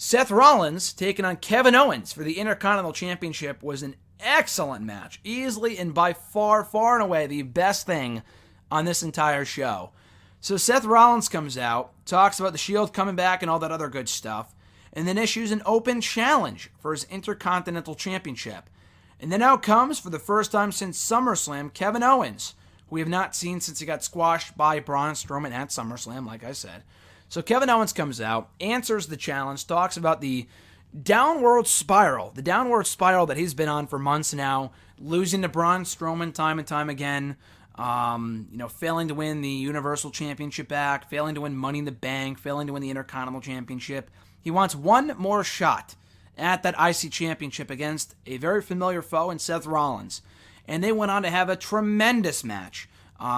Seth Rollins taking on Kevin Owens for the Intercontinental Championship was an excellent match. Easily and by far and away the best thing on this entire show. So Seth Rollins comes out, talks about the Shield coming back and all that other good stuff, and then issues an open challenge for his Intercontinental Championship. And then out comes, for the first time since SummerSlam, Kevin Owens, who we have not seen since he got squashed by Braun Strowman at SummerSlam, like I said. So Kevin Owens comes out, answers the challenge, talks about the downward spiral that he's been on for months now, losing to Braun Strowman time and time again, failing to win the Universal Championship back, failing to win Money in the Bank, failing to win the Intercontinental Championship. He wants one more shot at that IC Championship against a very familiar foe in Seth Rollins. And they went on to have a tremendous match.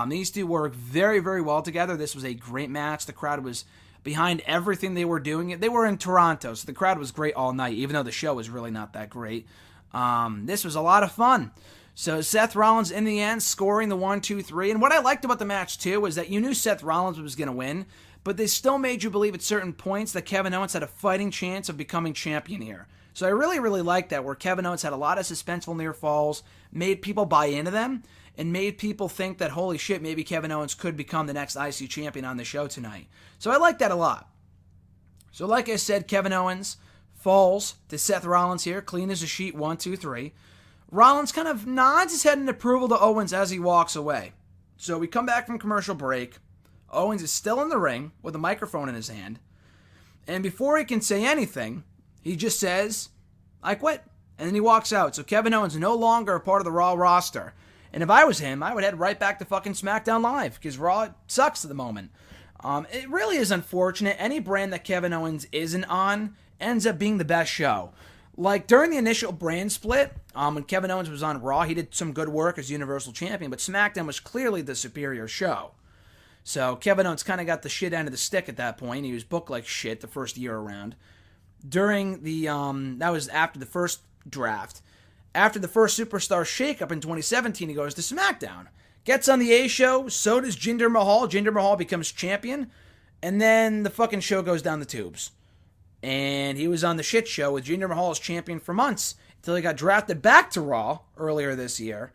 These two worked very, very well together. This was a great match. The crowd was behind everything they were doing. They were in Toronto, so the crowd was great all night, even though the show was really not that great. This was a lot of fun. So Seth Rollins, in the end, scoring the 1, 2, 3. And what I liked about the match, too, was that you knew Seth Rollins was going to win, but they still made you believe at certain points that Kevin Owens had a fighting chance of becoming champion here. So I really, really liked that, where Kevin Owens had a lot of suspenseful near falls, made people buy into them, and made people think that, holy shit, maybe Kevin Owens could become the next IC champion on the show tonight. So I like that a lot. So like I said, Kevin Owens falls to Seth Rollins here, clean as a sheet, 1, 2, 3. Rollins kind of nods his head in approval to Owens as he walks away. So we come back from commercial break. Owens is still in the ring with a microphone in his hand. And before he can say anything, he just says, "I quit." And then he walks out. So Kevin Owens is no longer a part of the Raw roster. And if I was him, I would head right back to fucking SmackDown Live, because Raw sucks at the moment. It really is unfortunate. Any brand that Kevin Owens isn't on ends up being the best show. Like, during the initial brand split, when Kevin Owens was on Raw, he did some good work as Universal Champion, but SmackDown was clearly the superior show. So Kevin Owens kind of got the shit end of the stick at that point. He was booked like shit the first year around. During the, that was after the first draft. After the first Superstar shakeup in 2017, he goes to SmackDown. Gets on the A show, so does Jinder Mahal. Jinder Mahal becomes champion, and then the fucking show goes down the tubes. And he was on the shit show with Jinder Mahal as champion for months, until he got drafted back to Raw earlier this year.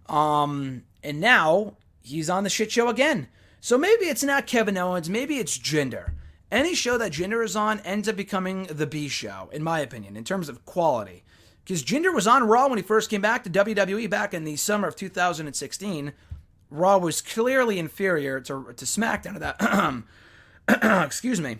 And now, he's on the shit show again. So maybe it's not Kevin Owens, maybe it's Jinder. Any show that Jinder is on ends up becoming the B show, in my opinion, in terms of quality. Because Jinder was on Raw when he first came back to WWE back in the summer of 2016. Raw was clearly inferior to SmackDown at that. Excuse me.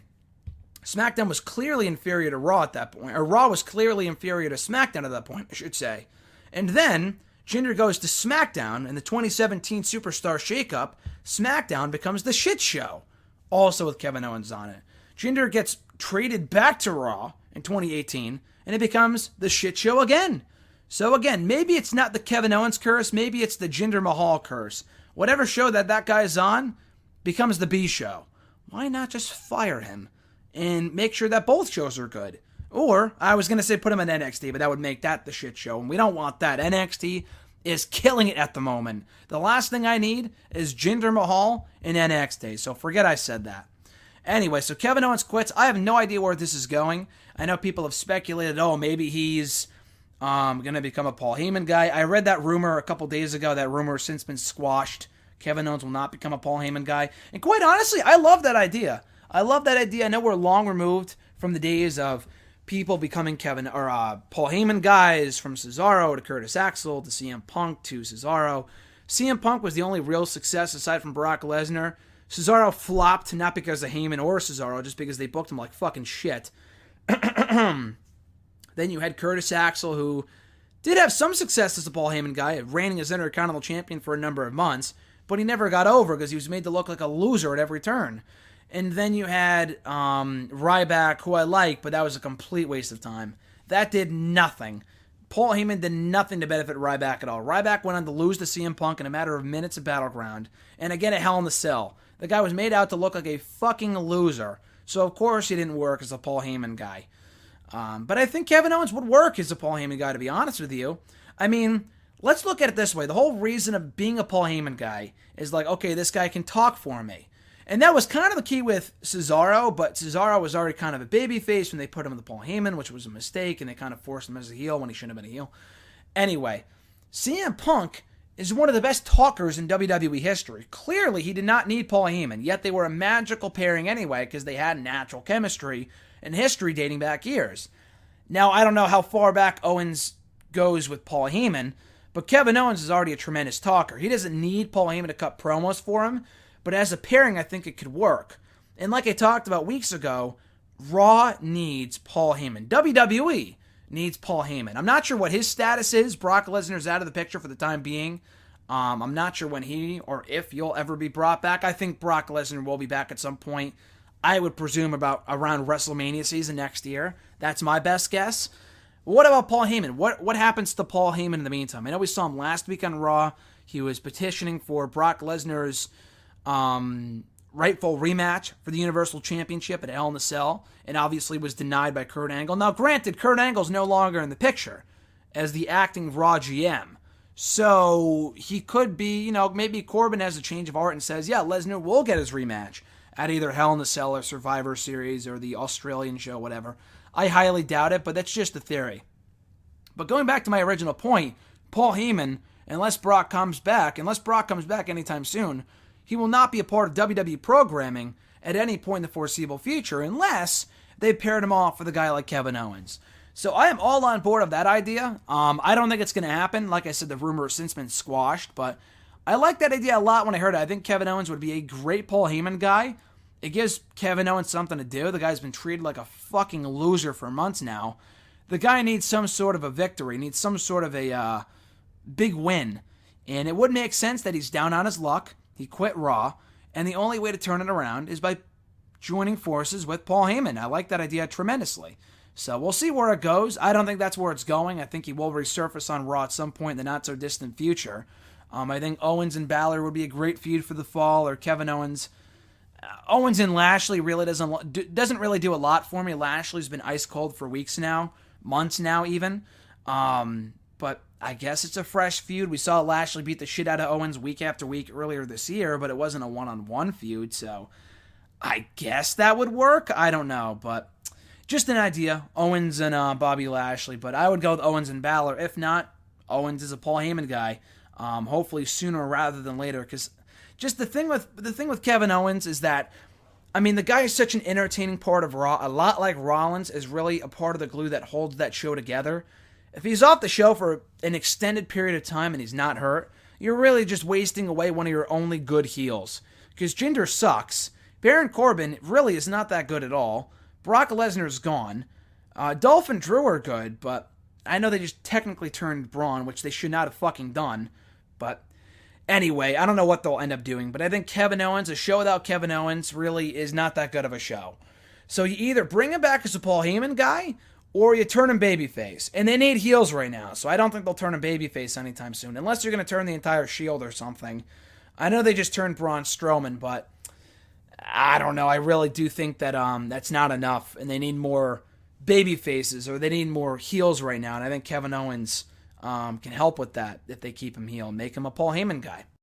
SmackDown was clearly inferior to Raw at that point. Or Raw was clearly inferior to SmackDown at that point, I should say. And then Jinder goes to SmackDown in the 2017 Superstar shakeup. SmackDown becomes the shit show, also with Kevin Owens on it. Jinder gets traded back to Raw in 2018, and it becomes the shit show again. So again, maybe it's not the Kevin Owens curse, maybe it's the Jinder Mahal curse. Whatever show that guy is on becomes the B show. Why not just fire him and make sure that both shows are good? Or, I was going to say put him in NXT, but that would make that the shit show, and we don't want that. NXT is killing it at the moment. The last thing I need is Jinder Mahal in NXT, so forget I said that. Anyway, so Kevin Owens quits. I have no idea where this is going. I know people have speculated, maybe he's going to become a Paul Heyman guy. I read that rumor a couple days ago. That rumor has since been squashed. Kevin Owens will not become a Paul Heyman guy. And quite honestly, I love that idea. I know we're long removed from the days of people becoming Paul Heyman guys, from Cesaro to Curtis Axel to CM Punk to Cesaro. CM Punk was the only real success aside from Brock Lesnar. Cesaro flopped, not because of Heyman or Cesaro, just because they booked him like fucking shit. Then you had Curtis Axel, who did have some success as a Paul Heyman guy, reigning as Intercontinental Champion for a number of months, but he never got over because he was made to look like a loser at every turn. And then you had Ryback, who I like, but that was a complete waste of time. That did nothing. Paul Heyman did nothing to benefit Ryback at all. Ryback went on to lose to CM Punk in a matter of minutes at Battleground, and again at Hell in the Cell. The guy was made out to look like a fucking loser, so of course he didn't work as a Paul Heyman guy. But I think Kevin Owens would work as a Paul Heyman guy, to be honest with you. I mean, let's look at it this way. The whole reason of being a Paul Heyman guy is like, okay, this guy can talk for me. And that was kind of the key with Cesaro, but Cesaro was already kind of a babyface when they put him in the Paul Heyman, which was a mistake, and they kind of forced him as a heel when he shouldn't have been a heel. Anyway, CM Punk is one of the best talkers in WWE history. Clearly, he did not need Paul Heyman, yet they were a magical pairing anyway because they had natural chemistry and history dating back years. Now, I don't know how far back Owens goes with Paul Heyman, but Kevin Owens is already a tremendous talker. He doesn't need Paul Heyman to cut promos for him, but as a pairing, I think it could work. And like I talked about weeks ago, Raw needs Paul Heyman. WWE needs Paul Heyman. I'm not sure what his status is. Brock Lesnar's out of the picture for the time being. I'm not sure when he or if he'll ever be brought back. I think Brock Lesnar will be back at some point. I would presume about around WrestleMania season next year. That's my best guess. What about Paul Heyman? What happens to Paul Heyman in the meantime? I know we saw him last week on Raw. He was petitioning for Brock Lesnar's rightful rematch for the Universal Championship at Hell in a Cell, and obviously was denied by Kurt Angle. Now, granted, Kurt Angle's no longer in the picture as the acting Raw GM, so he could be, maybe Corbin has a change of heart and says, yeah, Lesnar will get his rematch at either Hell in a Cell or Survivor Series or the Australian show, whatever. I highly doubt it, but that's just a theory. But going back to my original point, Paul Heyman, unless Brock comes back anytime soon, he will not be a part of WWE programming at any point in the foreseeable future unless they paired him off with a guy like Kevin Owens. So I am all on board of that idea. I don't think it's going to happen. Like I said, the rumor has since been squashed, but I like that idea a lot when I heard it. I think Kevin Owens would be a great Paul Heyman guy. It gives Kevin Owens something to do. The guy's been treated like a fucking loser for months now. The guy needs some sort of a victory, needs some sort of a big win. And it would make sense that he's down on his luck. He quit Raw. And the only way to turn it around is by joining forces with Paul Heyman. I like that idea tremendously. So we'll see where it goes. I don't think that's where it's going. I think he will resurface on Raw at some point in the not-so-distant future. I think Owens and Balor would be a great feud for the fall, or Kevin Owens. Owens and Lashley really doesn't really do a lot for me. Lashley's been ice cold for weeks now, months now even. But I guess it's a fresh feud. We saw Lashley beat the shit out of Owens week after week earlier this year, but it wasn't a one-on-one feud, so I guess that would work. I don't know, but just an idea. Owens and Bobby Lashley, but I would go with Owens and Balor. If not, Owens is a Paul Heyman guy. Hopefully sooner rather than later, because just the thing with Kevin Owens is that, I mean, the guy is such an entertaining part of Raw. A lot like Rollins is really a part of the glue that holds that show together. If he's off the show for an extended period of time and he's not hurt, you're really just wasting away one of your only good heels. Because Jinder sucks. Baron Corbin really is not that good at all. Brock Lesnar's gone. Dolph and Drew are good, but I know they just technically turned Braun, which they should not have fucking done. But anyway, I don't know what they'll end up doing, but I think Kevin Owens, a show without Kevin Owens, really is not that good of a show. So you either bring him back as a Paul Heyman guy, or you turn him babyface. And they need heels right now, so I don't think they'll turn him babyface anytime soon, unless you're going to turn the entire Shield or something. I know they just turned Braun Strowman, but I don't know. I really do think that that's not enough, and they need more baby faces, or they need more heels right now, and I think Kevin Owens can help with that if they keep him heel and make him a Paul Heyman guy.